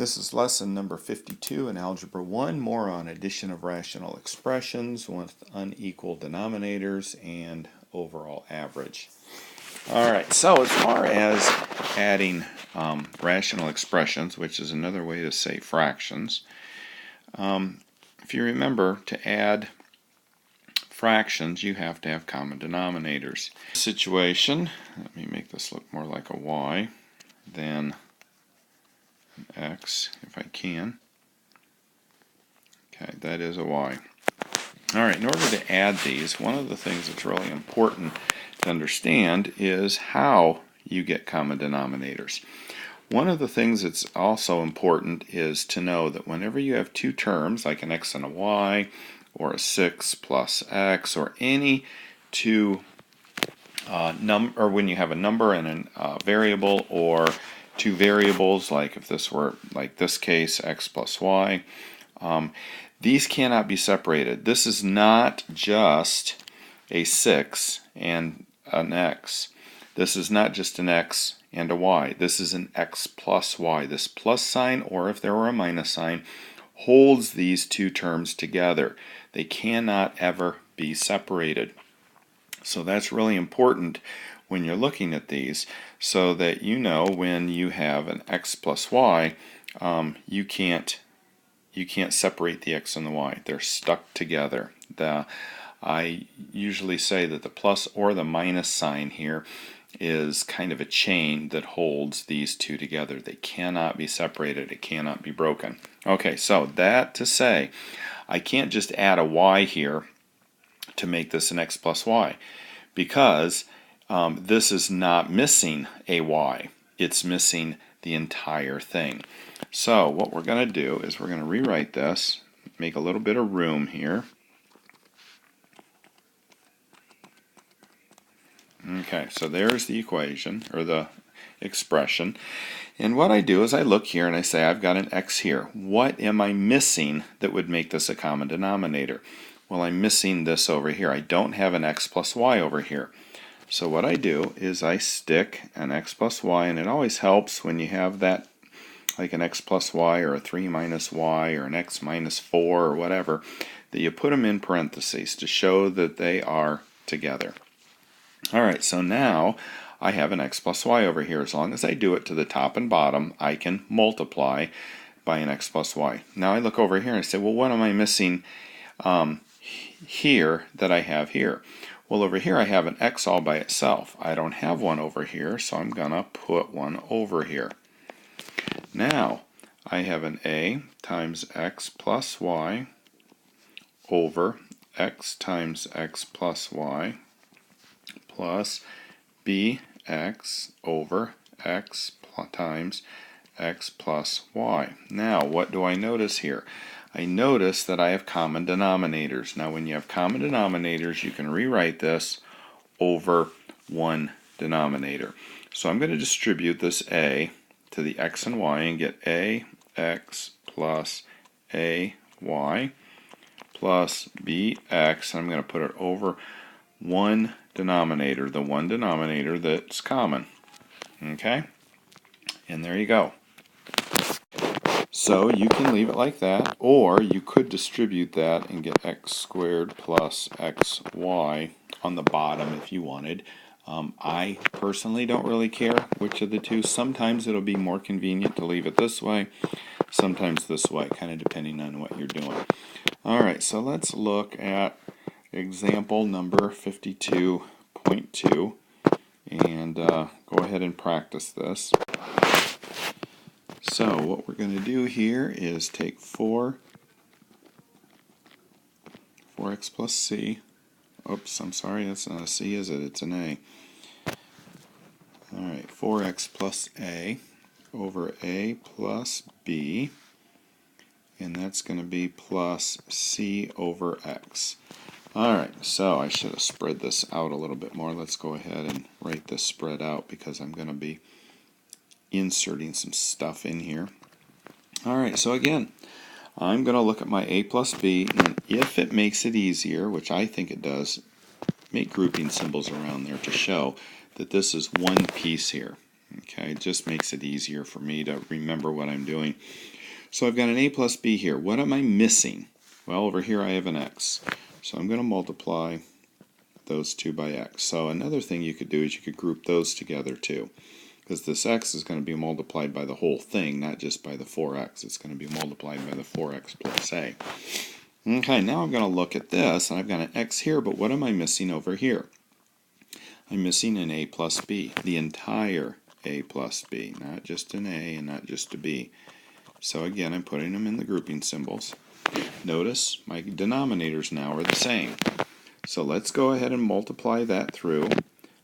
This is lesson number 52 in Algebra 1, more on addition of rational expressions with unequal denominators and overall average. Alright, so as far as adding rational expressions, which is another way to say fractions, if you remember, to add fractions you have to have common denominators. Situation, let me make this look more like a y than x if I can. Okay, that is a y. Alright, in order to add these, one of the things that's really important to understand is how you get common denominators. One of the things that's also important is to know that whenever you have two terms, like an x and a y, or a 6 plus x, or any two or when you have a number and a variable, or two variables, like if this were like this case, x plus y, these cannot be separated. This is not just a 6 and an x. This is not just an x and a y. This is an x plus y. This plus sign, or if there were a minus sign, holds these two terms together. They cannot ever be separated. So that's really important when you're looking at these, so that you know when you have an x plus y, you can't separate the x and the y. They're stuck together. I usually say that the plus or the minus sign here is kind of a chain that holds these two together. They cannot be separated. It cannot be broken. Okay, so that to say, I can't just add a y here to make this an x plus y, because this is not missing a y. It's missing the entire thing. So what we're going to do is we're going to rewrite this, make a little bit of room here. Okay, so there's the equation, or the expression. And what I do is I look here and I say I've got an x here. What am I missing that would make this a common denominator? Well, I'm missing this over here. I don't have an x plus y over here. So what I do is I stick an x plus y, and it always helps when you have that, like an x plus y or a 3 minus y or an x minus 4 or whatever, that you put them in parentheses to show that they are together. Alright, so now I have an x plus y over here. As long as I do it to the top and bottom, I can multiply by an x plus y. Now I look over here and I say, well, what am I missing here that I have here? Well, over here I have an x all by itself. I don't have one over here, so I'm going to put one over here. Now, I have an a times x plus y over x times x plus y plus bx over x times x plus y. Now, what do I notice here? I notice that I have common denominators. Now, when you have common denominators, you can rewrite this over one denominator. So I'm going to distribute this a to the x and y and get ax plus ay plus bx. I'm going to put it over one denominator, the one denominator that's common. Okay? And there you go. So you can leave it like that, or you could distribute that and get x squared plus xy on the bottom if you wanted. I personally don't really care which of the two. Sometimes it'll be more convenient to leave it this way, sometimes this way, kind of depending on what you're doing. Alright, so let's look at example number 52.2 and go ahead and practice this. So what we're going to do here is take 4x plus c. Oops, I'm sorry, that's not a c, is it? It's an a. Alright, 4x plus a over a plus b, and that's going to be plus c over x. Alright, so I should have spread this out a little bit more. Let's go ahead and write this spread out because I'm going to be inserting some stuff in here. Alright, so again, I'm going to look at my a plus b, and if it makes it easier, which I think it does, make grouping symbols around there to show that this is one piece here. Okay, it just makes it easier for me to remember what I'm doing. So I've got an a plus b here. What am I missing? Well, over here I have an x. So I'm going to multiply those two by x. So another thing you could do is you could group those together too, because this x is going to be multiplied by the whole thing, not just by the 4x. It's going to be multiplied by the 4x plus a. Okay, now I'm going to look at this, and I've got an x here, but what am I missing over here? I'm missing an a plus b, the entire a plus b, not just an a and not just a b. So again, I'm putting them in the grouping symbols. Notice my denominators now are the same. So let's go ahead and multiply that through.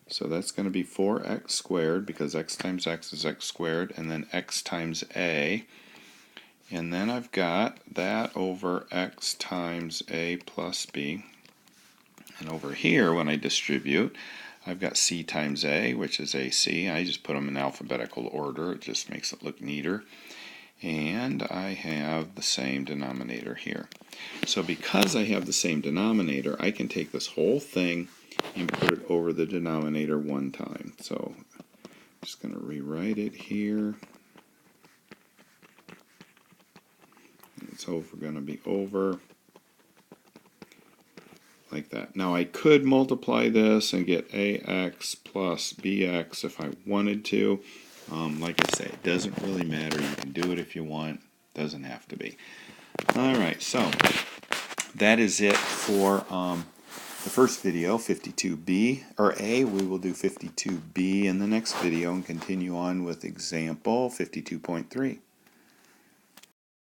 So that's going to be 4x squared, because x times x is x squared, and then x times a. And then I've got that over x times a plus b. And over here, when I distribute, I've got c times a, which is ac. I just put them in alphabetical order. It just makes it look neater. And I have the same denominator here. So because I have the same denominator, I can take this whole thing and put it over the denominator one time. So I'm just going to rewrite it here. It's going to be over like that. Now I could multiply this and get ax plus bx if I wanted to. Like I say, it doesn't really matter. You can do it if you want. Doesn't have to be. Alright, so that is it for the first video, 52b, or A. We will do 52b in the next video and continue on with example 52.3.